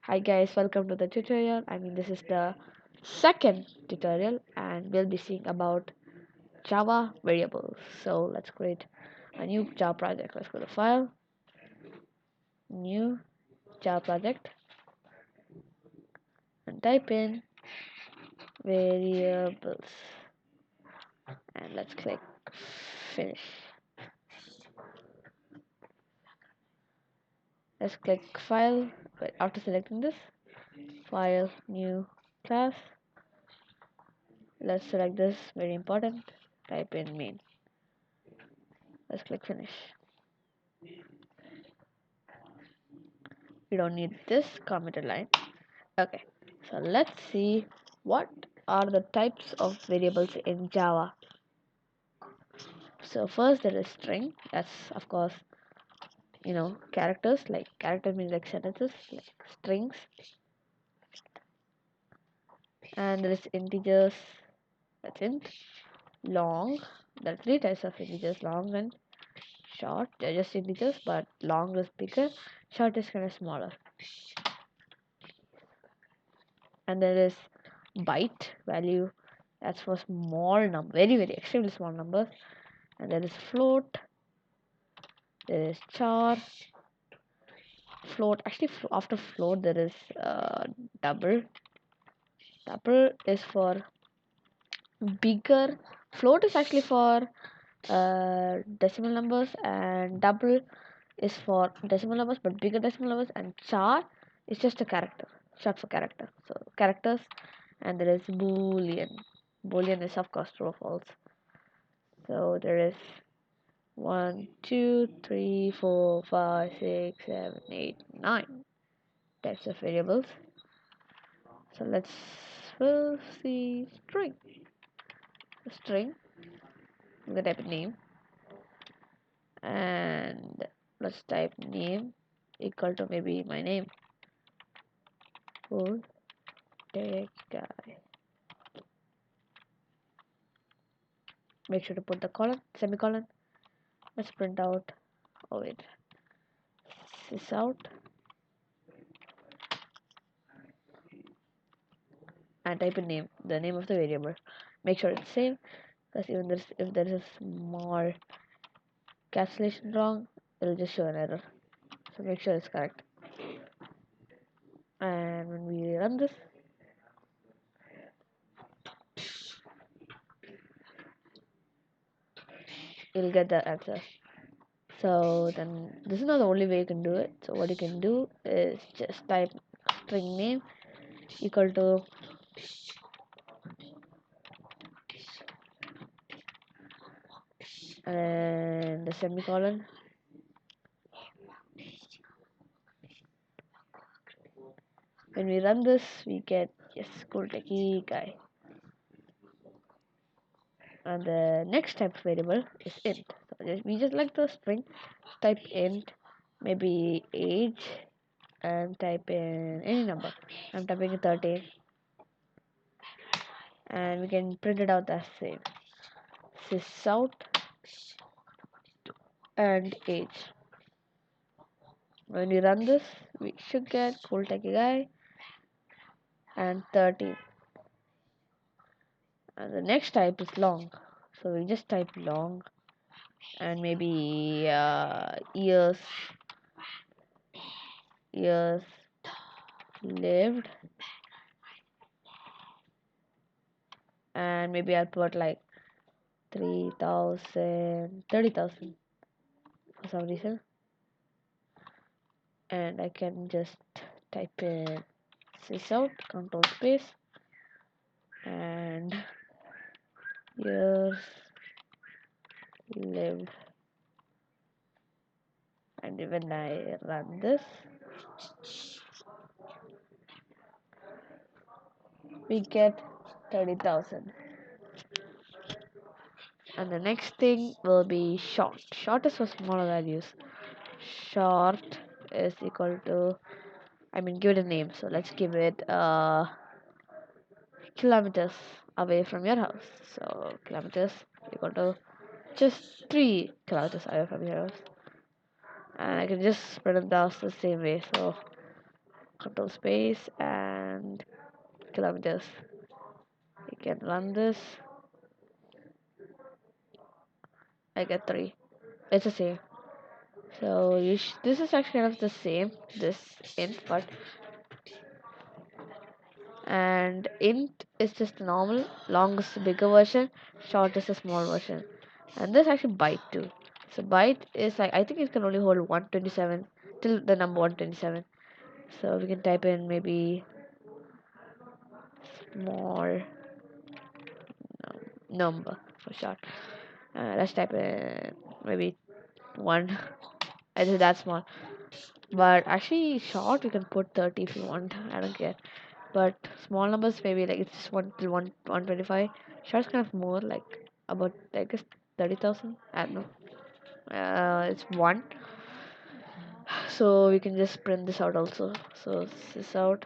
Hi guys, welcome to the tutorial. This is the second tutorial and we'll be seeing about Java variables. So let's create a new Java project. Let's go to File, New Java Project, and type in variables. And let's click Finish. Let's click File. But after selecting this, File, New Class. Let's select this, very important. Type in main. Let's click Finish. We don't need this commented line. Okay, so let's see what are the types of variables in Java. So first there is string. That's of course characters. Like character means like sentences, like strings. And there is integers. That's int. Long. There are three types of integers: long and short. They're just integers, but long is bigger, short is kind of smaller. And there is byte value. That's for small number, very extremely small numbers. And there is float, there is char, float. Actually, after float there is double. Double is for bigger. Float is actually for decimal numbers, and double is for decimal numbers but bigger decimal numbers. And char is just a character, short for character. So characters. And there is boolean. Boolean is of course true or false. So there is 1, 2, 3, 4, 5, 6, 7, 8, 9 types of variables. So we'll see string. String. I'm gonna type name, and let's type name equal to maybe my name. Full Techy Guy. Make sure to put the semicolon. Let's print out. Oh wait, this out. And type in name, the name of the variable. Make sure it's same, because if there is a small cancellation wrong, it'll just show an error. So make sure it's correct. And when we run this, you'll get the answer. So then this is not the only way you can do it. So what you can do is just type string name equal to and the semicolon. When we run this, we get yes, cool Techy Guy. And the next type variable is int. So we just like the string, type int, maybe age, and type in any number. I'm typing in 13, and we can print it out as same. Sysout and age. When we run this, we should get cool Techy Guy and 13. And the next type is long, so we just type long and maybe years lived, and maybe I'll put like 3,000, 30,000 for some reason. And I can just type in sysout, control space, and years lived. And when I run this, we get 30,000. And the next thing will be short. Short is for smaller values. Short is equal to, give it a name. So let's give it kilometers away from your house. So kilometers equal to just 3 kilometers away from your house. And I can just spread it down the same way. So control space and kilometers. You can run this. I get 3. It's the same. So this is actually kind of the same, this int, but and int is just the normal, long is the bigger version, short is the small version, and this actually byte too. So byte is like, I think it can only hold 127 till the number 127. So we can type in maybe small number for short. Let's type in maybe 1. I think that's small. But actually, short you can put 30 if you want. I don't care. But small numbers maybe like it's 1 till 125. Short's kind of more like about I guess 30,000. I don't know. It's 1. So we can just print this out also. So this out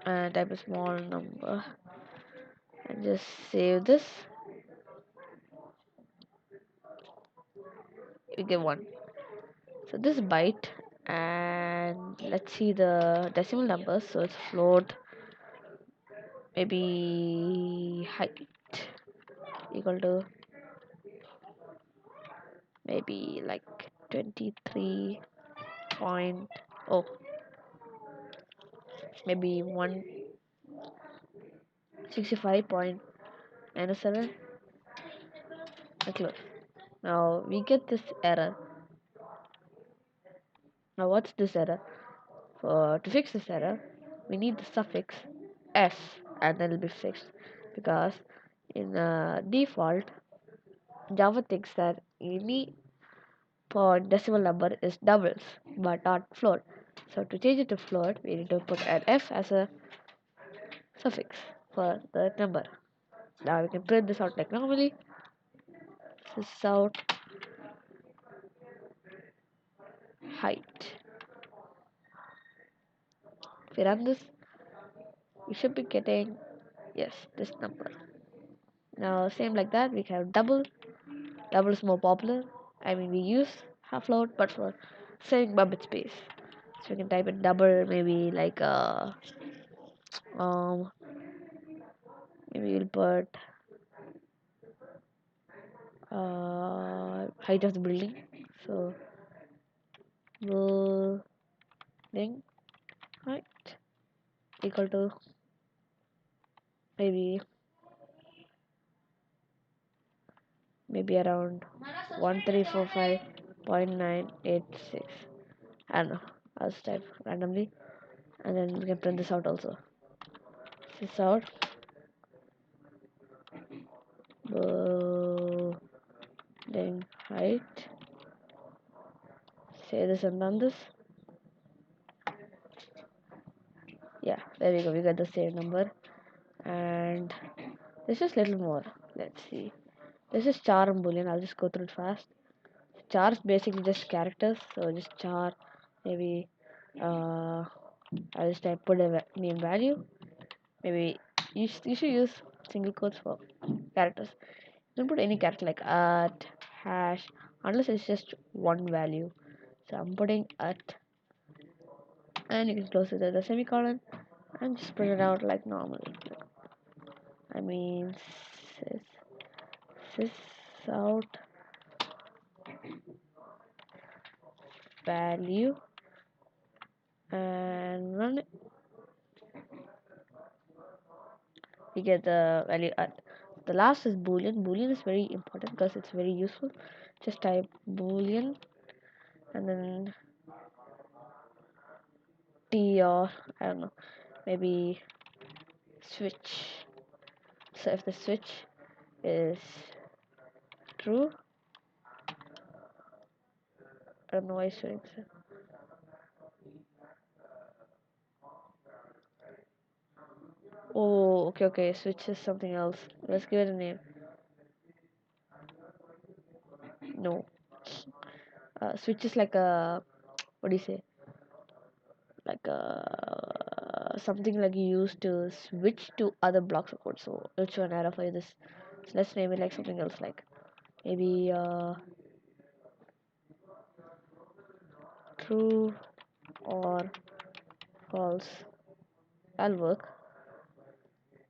and type a small number and just save this. You get 1. So this is byte, and let's see the decimal numbers. So it's float, maybe height equal to maybe like 23 point, oh, maybe 165.97. Close. Now we get this error. Now what's this error? To fix this error, we need the suffix s, and then it'll be fixed, because in default Java thinks that any point decimal number is doubles but not float. So to change it to float, we need to put an f as a suffix for the number. Now we can print this out like normally. This is out height. If we run this, we should be getting, yes, this number. Now same like that, we have double. Double is more popular. I mean, we use half float, but for saving bit space, so we can type in double. Maybe like um maybe we'll put height of the building. So building height equal to maybe around 1345.986. I don't know. I'll just type randomly, and then we can print this out also. This out building height. Say this and run this. Yeah, there we go. We got the same number, and this is little more. Let's see. This is char and boolean. I'll just go through it fast. Char is basically just characters, so just char. Maybe I'll just type put a name value. Maybe you should use single quotes for characters. Don't put any character like at hash unless it's just one value. So I'm putting at, and you can close it at the semicolon and just print it out like normal. I mean, sys out value and run it. You get the value at. The last is boolean. Boolean is very important because it's very useful. Just type boolean and then t, or I don't know, maybe switch. So if the switch is true, I don't know why it's showing so. Oh, okay, switch is something else. Let's give it a name. No, switch is like a, what do you say? Like something like you use to switch to other blocks of code. So let's show an error for this. So let's name it like something else, like maybe true or false. That'll work.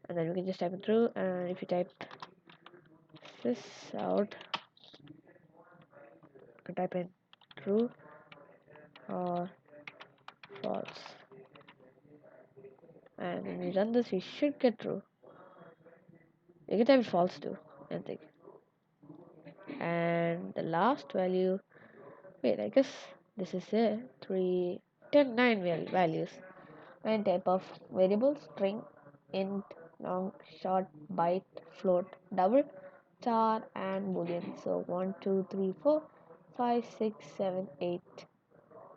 And then we can just type it through, and if you type this out, you can type in true or false, and when we run this we should get true. You can type it false too, anything. And the last value, wait, I guess this is a 3 10 9 values. 9 type of variables: string, int, long, short, byte, float, double, char, and boolean. So 1 2 3 4 5 6 7 8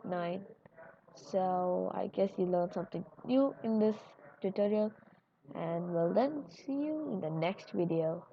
9. So I guess you learned something new in this tutorial, and well then, see you in the next video.